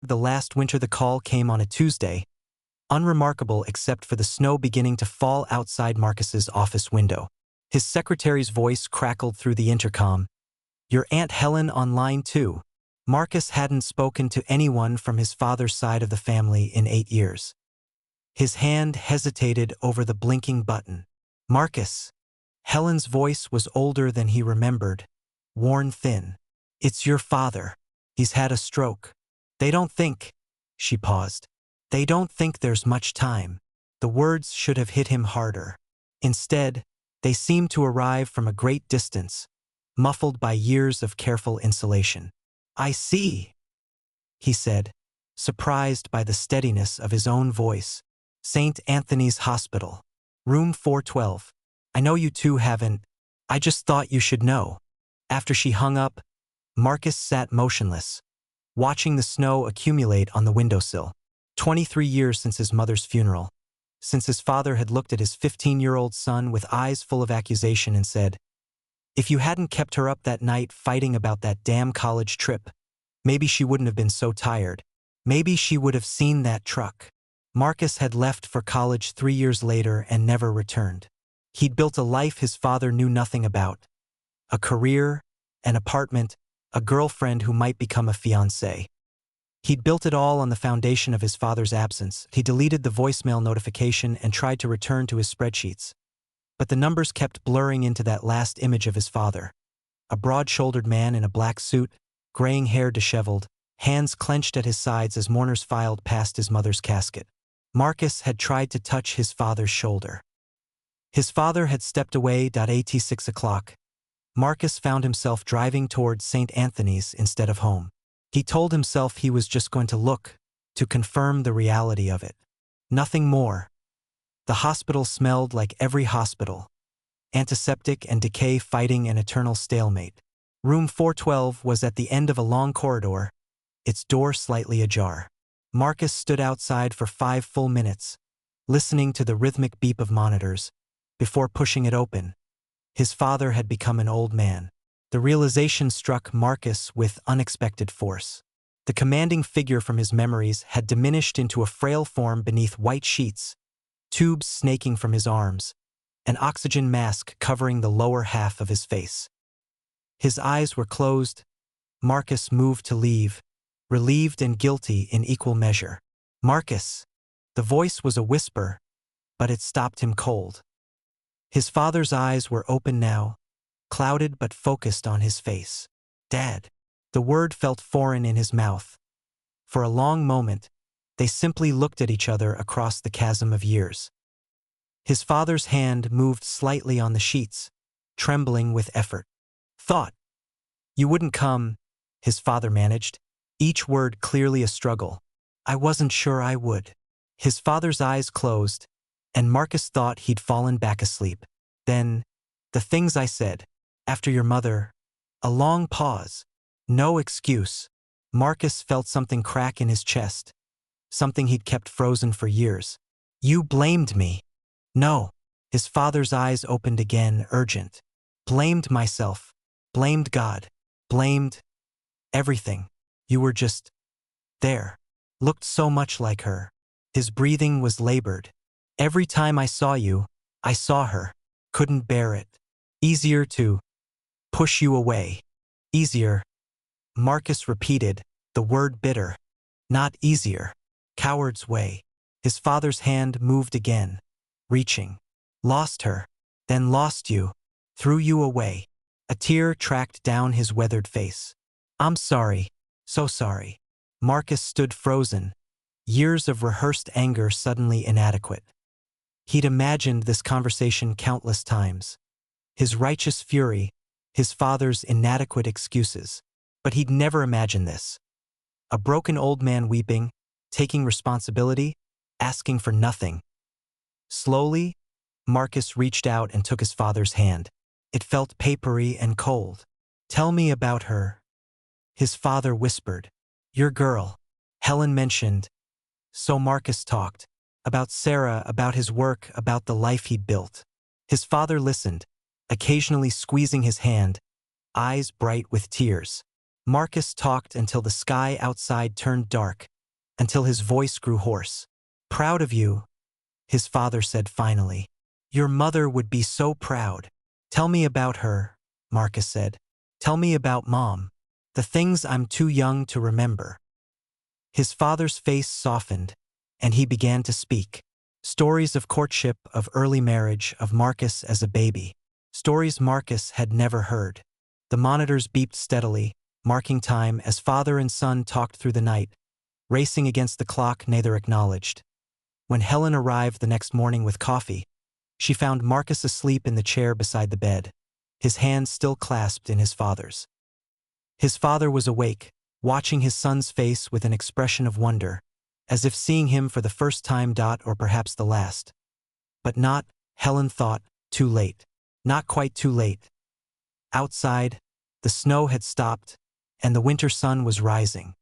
The last winter the call came on a Tuesday, unremarkable except for the snow beginning to fall outside Marcus's office window. His secretary's voice crackled through the intercom. "Your Aunt Helen on line 2. Marcus hadn't spoken to anyone from his father's side of the family in 8 years. His hand hesitated over the blinking button. "Marcus." Helen's voice was older than he remembered, worn thin. "It's your father. He's had a stroke. They don't think—" She paused. "They don't think there's much time." The words should have hit him harder. Instead, they seemed to arrive from a great distance, muffled by years of careful insulation. "I see," he said, surprised by the steadiness of his own voice. "St. Anthony's Hospital. Room 412. I know you two haven't. I just thought you should know." After she hung up, Marcus sat motionless, watching the snow accumulate on the windowsill. 23 years since his mother's funeral, since his father had looked at his 15-year-old son with eyes full of accusation and said, "If you hadn't kept her up that night fighting about that damn college trip, maybe she wouldn't have been so tired. Maybe she would have seen that truck." Marcus had left for college 3 years later and never returned. He'd built a life his father knew nothing about. A career, an apartment, a girlfriend who might become a fiancée. He'd built it all on the foundation of his father's absence. He deleted the voicemail notification and tried to return to his spreadsheets. But the numbers kept blurring into that last image of his father. A broad-shouldered man in a black suit, graying hair disheveled, hands clenched at his sides as mourners filed past his mother's casket. Marcus had tried to touch his father's shoulder. His father had stepped away at 6 o'clock. Marcus found himself driving towards St. Anthony's instead of home. He told himself he was just going to look, to confirm the reality of it. Nothing more. The hospital smelled like every hospital. Antiseptic and decay fighting an eternal stalemate. Room 412 was at the end of a long corridor, its door slightly ajar. Marcus stood outside for 5 full minutes, listening to the rhythmic beep of monitors, before pushing it open. His father had become an old man. The realization struck Marcus with unexpected force. The commanding figure from his memories had diminished into a frail form beneath white sheets, tubes snaking from his arms, an oxygen mask covering the lower half of his face. His eyes were closed. Marcus moved to leave, relieved and guilty in equal measure. "Marcus!" The voice was a whisper, but it stopped him cold. His father's eyes were open now, clouded but focused on his face. "Dad." The word felt foreign in his mouth. For a long moment, they simply looked at each other across the chasm of years. His father's hand moved slightly on the sheets, trembling with effort. "Thought you wouldn't come," his father managed, each word clearly a struggle. "I wasn't sure I would." His father's eyes closed, and Marcus thought he'd fallen back asleep. "Then, the things I said, after your mother." A long pause. No excuse. Marcus felt something crack in his chest, something he'd kept frozen for years. "You blamed me." "No." His father's eyes opened again, urgent. "Blamed myself. Blamed God. Blamed everything. You were just there. Looked so much like her." His breathing was labored. "Every time I saw you, I saw her. Couldn't bear it. Easier to push you away. Easier." Marcus repeated, the word bitter. "Not easier. Coward's way." His father's hand moved again, reaching. "Lost her. Then lost you. Threw you away." A tear tracked down his weathered face. "I'm sorry. So sorry." Marcus stood frozen, years of rehearsed anger suddenly inadequate. He'd imagined this conversation countless times. His righteous fury, his father's inadequate excuses. But he'd never imagined this. A broken old man weeping, taking responsibility, asking for nothing. Slowly, Marcus reached out and took his father's hand. It felt papery and cold. "Tell me about her," his father whispered. "Your girl." Helen mentioned. So Marcus talked. About Sarah, about his work, about the life he'd built. His father listened, occasionally squeezing his hand, eyes bright with tears. Marcus talked until the sky outside turned dark, until his voice grew hoarse. "Proud of you," his father said finally. "Your mother would be so proud." "Tell me about her," Marcus said. "Tell me about Mom. The things I'm too young to remember." His father's face softened, and he began to speak. Stories of courtship, of early marriage, of Marcus as a baby. Stories Marcus had never heard. The monitors beeped steadily, marking time as father and son talked through the night, racing against the clock neither acknowledged. When Helen arrived the next morning with coffee, she found Marcus asleep in the chair beside the bed, his hands still clasped in his father's. His father was awake, watching his son's face with an expression of wonder, as if seeing him for the first time, or perhaps the last. But not, Helen thought, too late. Not quite too late. Outside, the snow had stopped, and the winter sun was rising.